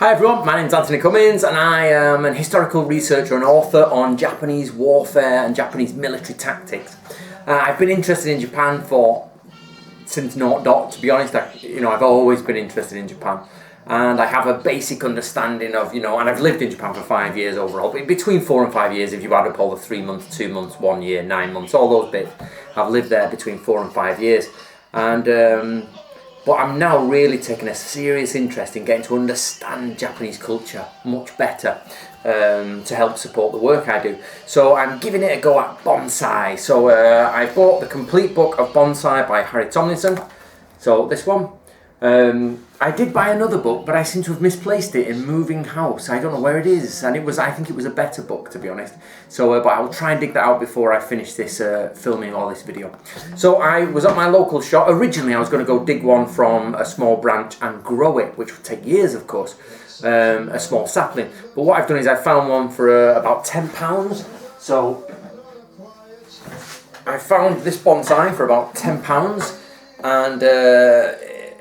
Hi everyone, my name's Anthony Cummins and I am an historical researcher and author on Japanese warfare and Japanese military tactics. I've been interested in Japan since naught, to be honest. I've always been interested in Japan, and I have a basic understanding of, and I've lived in Japan for 5 years overall, but between 4 and 5 years if you add up all the 3 months, 2 months, 1 year, 9 months, all those bits. I've lived there between 4 and 5 years, and but I'm now really taking a serious interest in getting to understand Japanese culture much better to help support the work I do. So I'm giving it a go at Bonsai. So I bought the complete book of Bonsai by Harry Tomlinson. So this one. I did buy another book, but I seem to have misplaced it in moving house. I don't know where it is, and I think it was a better book, to be honest. So, but I'll try and dig that out before I finish this filming all this video. So I was at my local shop. Originally, I was going to go dig one from a small branch and grow it, which would take years, of course. A small sapling. But what I've done is I found one for about £10. So I found this bonsai for about £10, and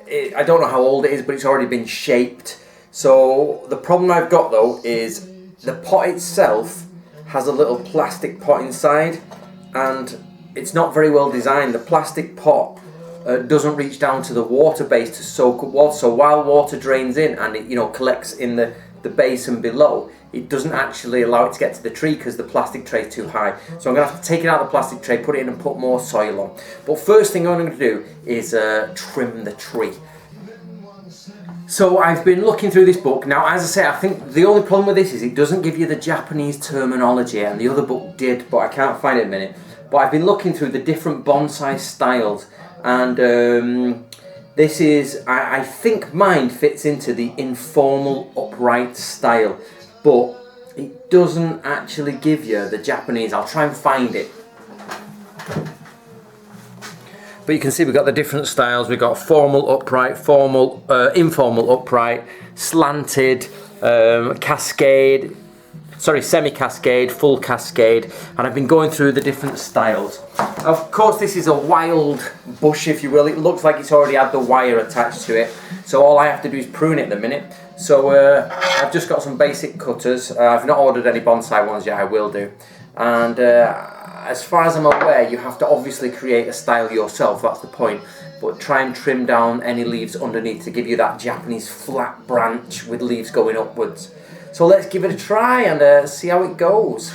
I don't know how old it is, but it's already been shaped. So the problem I've got though is the pot itself has a little plastic pot inside, and it's not very well designed. The plastic pot doesn't reach down to the water base to soak up water. So while water drains in and it collects in the basin below, it doesn't actually allow it to get to the tree because the plastic tray is too high. So I'm going to have to take it out of the plastic tray, put it in and put more soil on. But first thing I'm going to do is trim the tree. So I've been looking through this book. Now, as I say, I think the only problem with this is it doesn't give you the Japanese terminology, and the other book did, but I can't find it in a minute. But I've been looking through the different bonsai styles, and this is, I think mine fits into the informal upright style, but it doesn't actually give you the Japanese. I'll try and find it. But you can see we've got the different styles. We've got formal upright, formal, informal upright, slanted, cascade, semi-cascade, full cascade, and I've been going through the different styles. Of course, this is a wild bush, if you will. It looks like it's already had the wire attached to it, so all I have to do is prune it in a minute. So I've just got some basic cutters. I've not ordered any bonsai ones yet. I will do. And as far as I'm aware, you have to obviously create a style yourself. That's the point. But try and trim down any leaves underneath to give you that Japanese flat branch with leaves going upwards. So let's give it a try and see how it goes.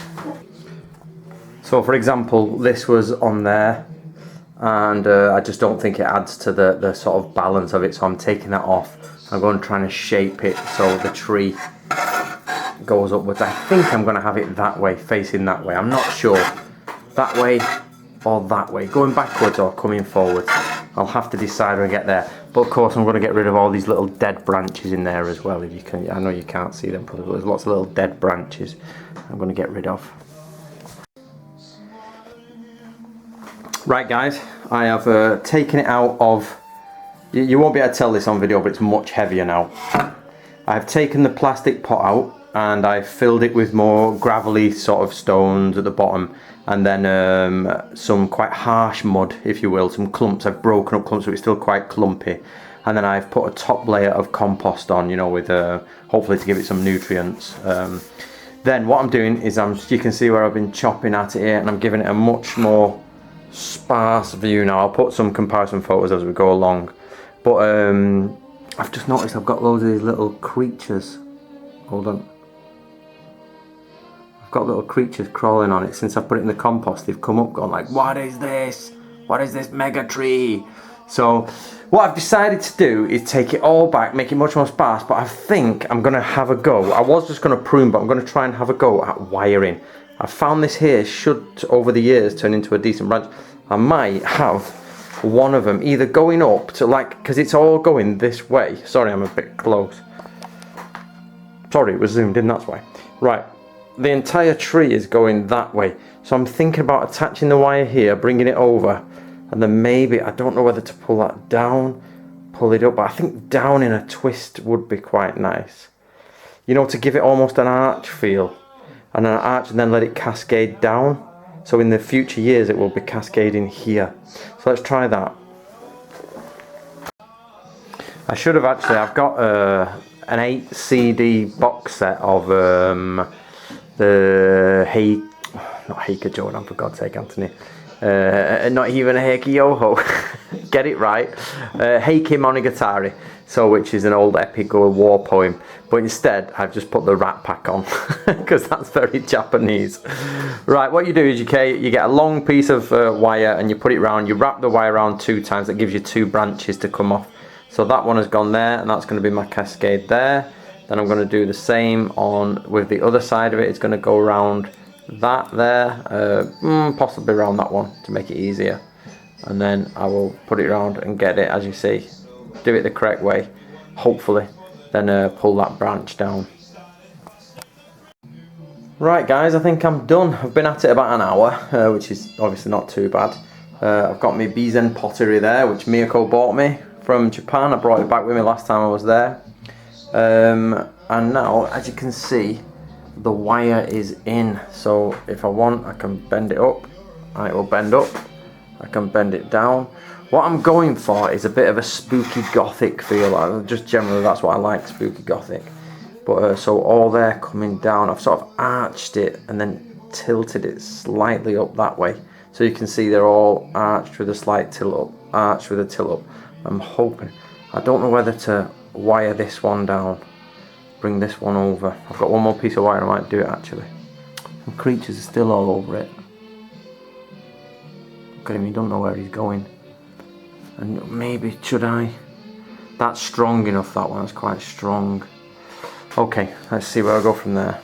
So for example, this was on there, and I just don't think it adds to the sort of balance of it, so I'm taking that off. I'm going to try and shape it so the tree goes upwards. I think I'm going to have it that way, facing that way. I'm not sure. That way or that way. Going backwards or coming forwards. I'll have to decide when I get there. But of course I'm going to get rid of all these little dead branches in there as well. If you can, I know you can't see them, but there's lots of little dead branches I'm going to get rid of. Right guys, I have taken it out of, you won't be able to tell this on video, but it's much heavier now. I've taken the plastic pot out and I've filled it with more gravelly sort of stones at the bottom, and then some quite harsh mud, if you will, some clumps. I've broken up clumps so it's still quite clumpy, and then I've put a top layer of compost on, with hopefully to give it some nutrients. Then what I'm doing is you can see where I've been chopping at it here, and I'm giving it a much more sparse view now. I'll put some comparison photos as we go along, but I've just noticed I've got loads of these little creatures. Hold on. I've got little creatures crawling on it. Since I put it in the compost, they've come up going like, what is this? What is this mega tree? So what I've decided to do is take it all back, make it much more sparse, but I think I'm going to have a go. I was just going to prune, but I'm going to try and have a go at wiring. I found this here should, over the years, turn into a decent branch. I might have one of them either going up to because it's all going this way. Sorry, I'm a bit close. Sorry, it was zoomed in, that's why. Right, the entire tree is going that way. So I'm thinking about attaching the wire here, bringing it over, and then maybe, I don't know whether to pull that down, pull it up, but I think down in a twist would be quite nice. To give it almost an arch feel. And an arch, and then let it cascade down. So in the future years it will be cascading here. So let's try that. I should have actually, I've got an 8 CD box set of the not Heike Jordan, for God's sake, Anthony. Not even a Heike Yoho. Get it right. Heike Monogatari. So, which is an old epic or war poem. But instead, I've just put the Rat Pack on because that's very Japanese. Right, what you do is you get a long piece of wire and you put it round. You wrap the wire around 2 times. That gives you 2 branches to come off. So that one has gone there, and that's going to be my cascade there. Then I'm going to do the same on with the other side of it. It's going to go around that there, possibly around that one to make it easier. And then I will put it around and get it, as you see. Do it the correct way, hopefully, then pull that branch down. Right guys, I think I'm done. I've been at it about an hour, which is obviously not too bad. I've got my Bizen pottery there, which Miyako bought me from Japan. I brought it back with me last time I was there. And now, as you can see, the wire is in. So if I want, I can bend it up, and it will bend up. I can bend it down. What I'm going for is a bit of a spooky gothic feel. Just generally, that's what I like, spooky gothic. But so all there coming down, I've sort of arched it and then tilted it slightly up that way. So you can see they're all arched with a slight tilt up, arched with a tilt up. I'm hoping, I don't know whether to wire this one down, bring this one over. I've got one more piece of wire, I might do it actually. Some creatures are still all over it. Look at him, he don't know where he's going. And maybe, should I? That's strong enough, that one, that's quite strong. Okay, let's see where I go from there.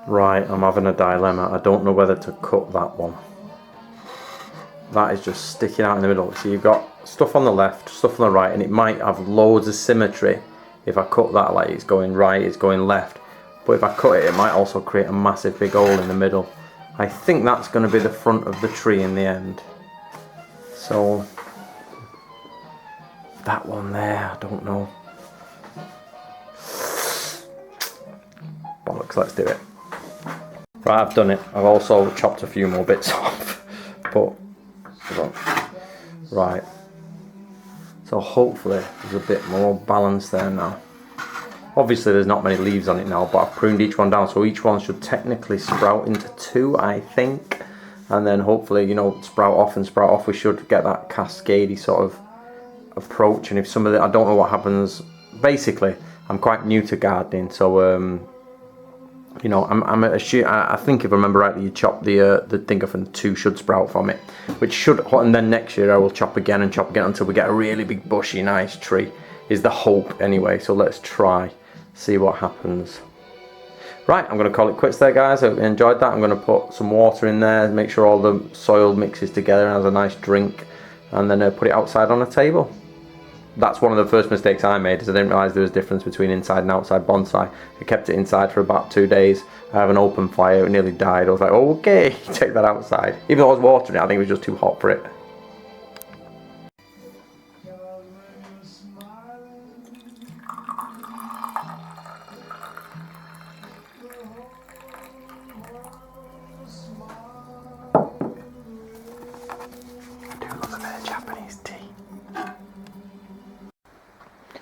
Right, I'm having a dilemma. I don't know whether to cut that one. That is just sticking out in the middle. So you've got stuff on the left, stuff on the right, and it might have loads of symmetry if I cut that, like it's going right, it's going left. But if I cut it, it might also create a massive big hole in the middle. I think that's going to be the front of the tree in the end. So, that one there, I don't know. Bollocks, let's do it. Right, I've done it. I've also chopped a few more bits off. But, right. So hopefully there's a bit more balance there now. Obviously there's not many leaves on it now, but I've pruned each one down, so each one should technically sprout into 2, I think. And then hopefully, you know, sprout off, we should get that cascadey sort of approach. And if some of it, I don't know what happens. Basically, I'm quite new to gardening, so you know, I think if I remember rightly, you chop the thing off and 2 should sprout from it, which should, and then next year I will chop again until we get a really big bushy nice tree, is the hope anyway. So let's try, see what happens. Right, I'm going to call it quits there guys. I hope you enjoyed that. I'm going to put some water in there, make sure all the soil mixes together and has a nice drink, and then put it outside on a table. That's one of the first mistakes I made, is I didn't realise there was a difference between inside and outside bonsai. I kept it inside for about 2 days. I have an open fire, it nearly died. I was like, oh, okay, take that outside. Even though I was watering it, I think it was just too hot for it.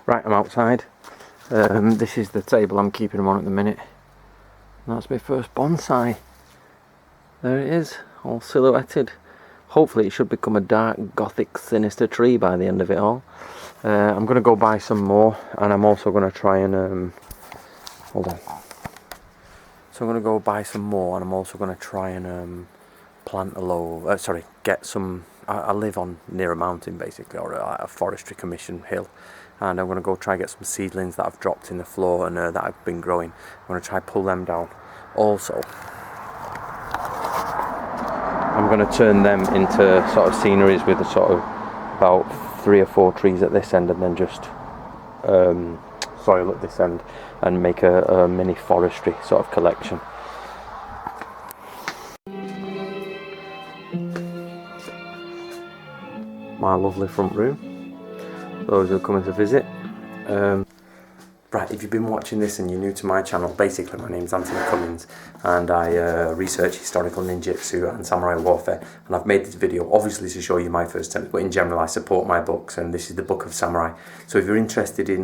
Right, I'm outside. This is the table I'm keeping them on at the minute. And that's my first bonsai. There it is, all silhouetted. Hopefully it should become a dark, gothic, sinister tree by the end of it all. I'm going to go buy some more, and I'm also going to try and... hold on. So I'm going to go buy some more, and I'm also going to try and plant a low... get some... I live on near a mountain basically, or a forestry commission hill. And I'm going to go try and get some seedlings that I've dropped in the floor and that I've been growing. I'm going to try pull them down. Also, I'm going to turn them into sort of sceneries with a sort of about 3 or 4 trees at this end, and then just soil at this end, and make a mini forestry sort of collection. My lovely front room. Those who are coming to visit. Right, if you've been watching this and you're new to my channel, basically my name's Anthony Cummins and I research historical ninjutsu and samurai warfare, and I've made this video obviously to show you my first attempts, but in general I support my books, and this is the Book of Samurai. So if you're interested in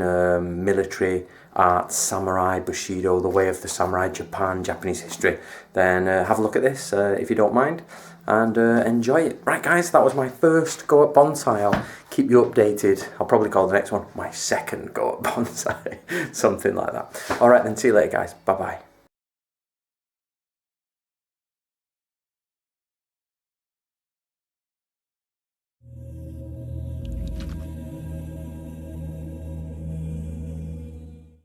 military art, samurai, bushido, the way of the samurai, Japan, Japanese history, then have a look at this if you don't mind, and enjoy it. Right guys, that was my first go at bonsai. I'll keep you updated. I'll probably call the next one my second go at bonsai, something like that. Alright then, see you later guys, bye bye.